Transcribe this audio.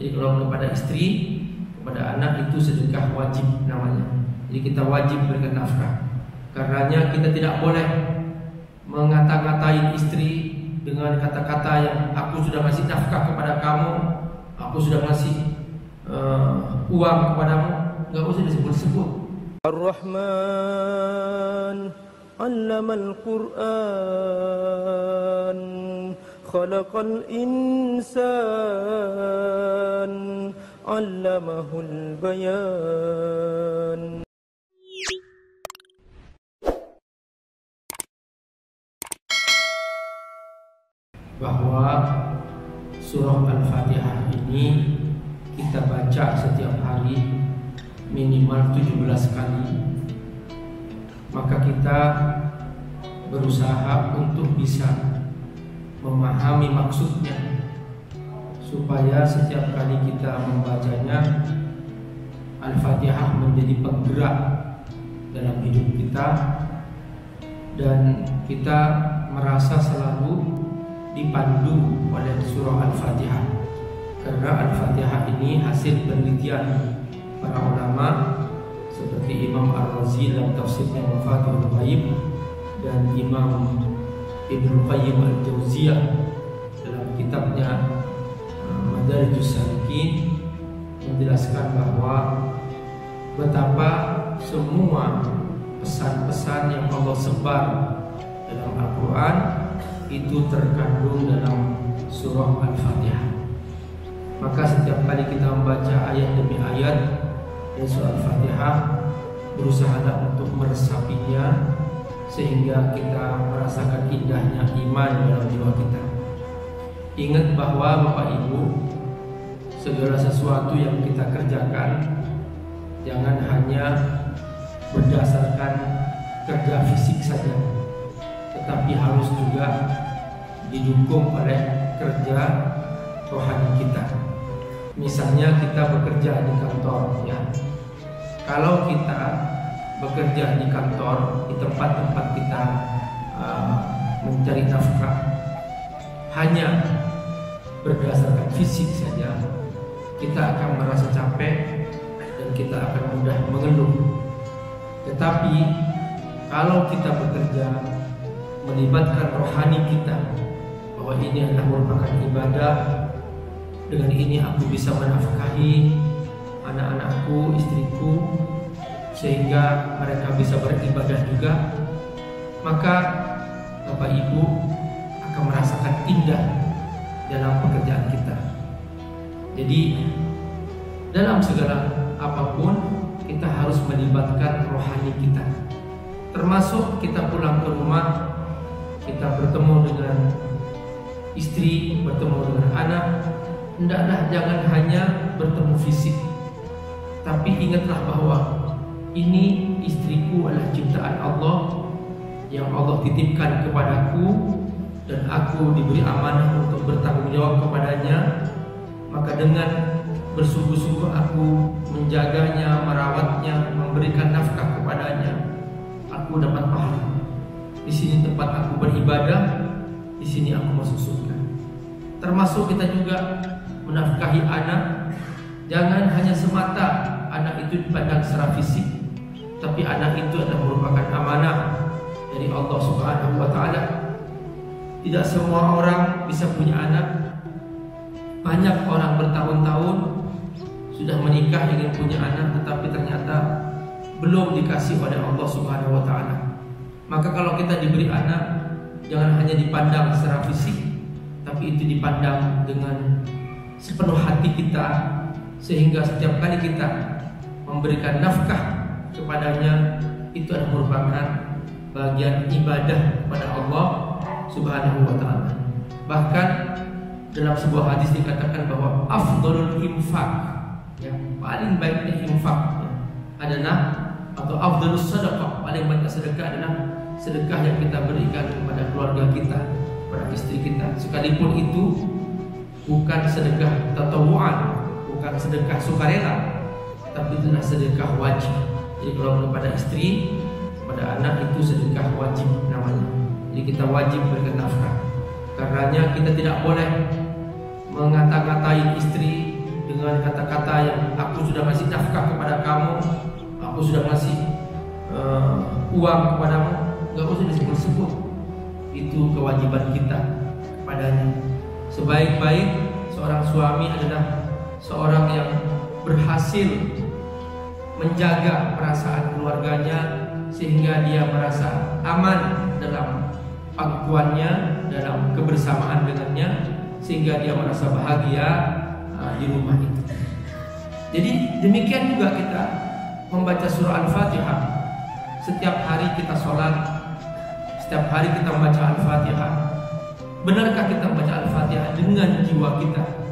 Jadi kalau kepada istri, kepada anak itu sedekah wajib namanya. Jadi kita wajib berikan nafkah. Karenanya kita tidak boleh mengata-ngatain istri dengan kata-kata yang aku sudah ngasih nafkah kepada kamu, aku sudah ngasih uang kepadamu. Enggak usah disebut-sebut. Ar-Rahman 'allamal Qur'an khalaqal insan 'allamahul bayan. Bahwa surah Al-Fatihah ini kita baca setiap hari minimal 17 kali. Maka kita berusaha untuk bisa memahami maksudnya, supaya setiap kali kita membacanya Al-Fatihah menjadi penggerak dalam hidup kita, dan kita merasa selalu dipandu oleh surah Al-Fatihah. Karena Al-Fatihah ini hasil penelitian para ulama seperti Imam Ar-Razi dalam tafsirnya Mafatihul Ghaib dan Imam Ibnu Qayyim Al-Jauziyah dalam kitabnya Madarijus Salikin menjelaskan bahwa betapa semua pesan-pesan yang Allah sebar dalam Al-Quran itu terkandung dalam surah Al-Fatihah. Maka setiap kali kita membaca ayat demi ayat dari surah Al-Fatihah, berusahalah untuk meresapinya sehingga kita merasakan indahnya iman dalam jiwa kita. Ingat bahwa Bapak Ibu, segala sesuatu yang kita kerjakan jangan hanya berdasarkan kerja fisik saja, tetapi harus juga didukung oleh kerja rohani kita. Misalnya kita bekerja di kantor, ya. Kalau kita bekerja di kantor, di tempat-tempat kita mencari nafkah, hanya berdasarkan fisik saja, kita akan merasa capek dan kita akan mudah mengeluh. Tetapi kalau kita bekerja melibatkan rohani kita, bahwa ini adalah merupakan ibadah, dengan ini aku bisa menafkahi anak-anakku, istriku, sehingga mereka bisa beribadah juga, maka Bapak Ibu akan merasakan indah dalam pekerjaan kita. Jadi dalam segala apapun kita harus melibatkan rohani kita, termasuk kita pulang ke rumah, kita bertemu dengan istri, bertemu dengan anak. Hendaklah jangan hanya bertemu fisik, tapi ingatlah bahwa ini istriku adalah ciptaan Allah yang Allah titipkan kepadaku, dan aku diberi amanah untuk bertanggung jawab kepadanya. Maka dengan bersungguh-sungguh aku menjaganya, merawatnya, memberikan nafkah kepadanya, aku dapat pahala. Di sini tempat aku beribadah, di sini aku masuk surga. Termasuk kita juga menafkahi anak. Jangan hanya semata anak itu dipandang secara fisik, tapi anak itu adalah merupakan amanah dari Allah Subhanahu wa Ta'ala. Tidak semua orang bisa punya anak. Banyak orang bertahun-tahun sudah menikah ingin punya anak, tetapi ternyata belum dikasih oleh Allah Subhanahu wa Ta'ala. Maka kalau kita diberi anak, jangan hanya dipandang secara fisik, tapi itu dipandang dengan sepenuh hati kita, sehingga setiap kali kita memberikan nafkah kepadanya, itu adalah merupakan bagian ibadah kepada Allah Subhanahu wa Ta'ala. Bahkan dalam sebuah hadis dikatakan bahwa afdhalul infaq, ya, paling baiknya infak, ya, adalah, atau afdhalus sedekah, paling baiknya sedekah adalah sedekah yang kita berikan kepada keluarga kita, kepada istri kita, sekalipun itu bukan sedekah tatawuan, bukan sedekah sukarela, tapi itu adalah sedekah wajib. Jadi kalau kepada istri, kepada anak itu sedekah wajib namanya. Jadi kita wajib berikan nafkah. Karenanya kita tidak boleh mengata-ngatain istri dengan kata-kata yang aku sudah ngasih nafkah kepada kamu, aku sudah ngasih uang kepadamu, nggak usah disebut-sebut. Itu kewajiban kita padanya. Sebaik-baik seorang suami adalah seorang yang berhasil menjaga perasaan keluarganya sehingga dia merasa aman dalam pangkuannya, dalam kebersamaan dengannya, sehingga dia merasa bahagia di rumah itu. Jadi demikian juga kita membaca surah Al-Fatihah. Setiap hari kita sholat, setiap hari kita membaca Al-Fatihah. Benarkah kita membaca Al-Fatihah dengan jiwa kita?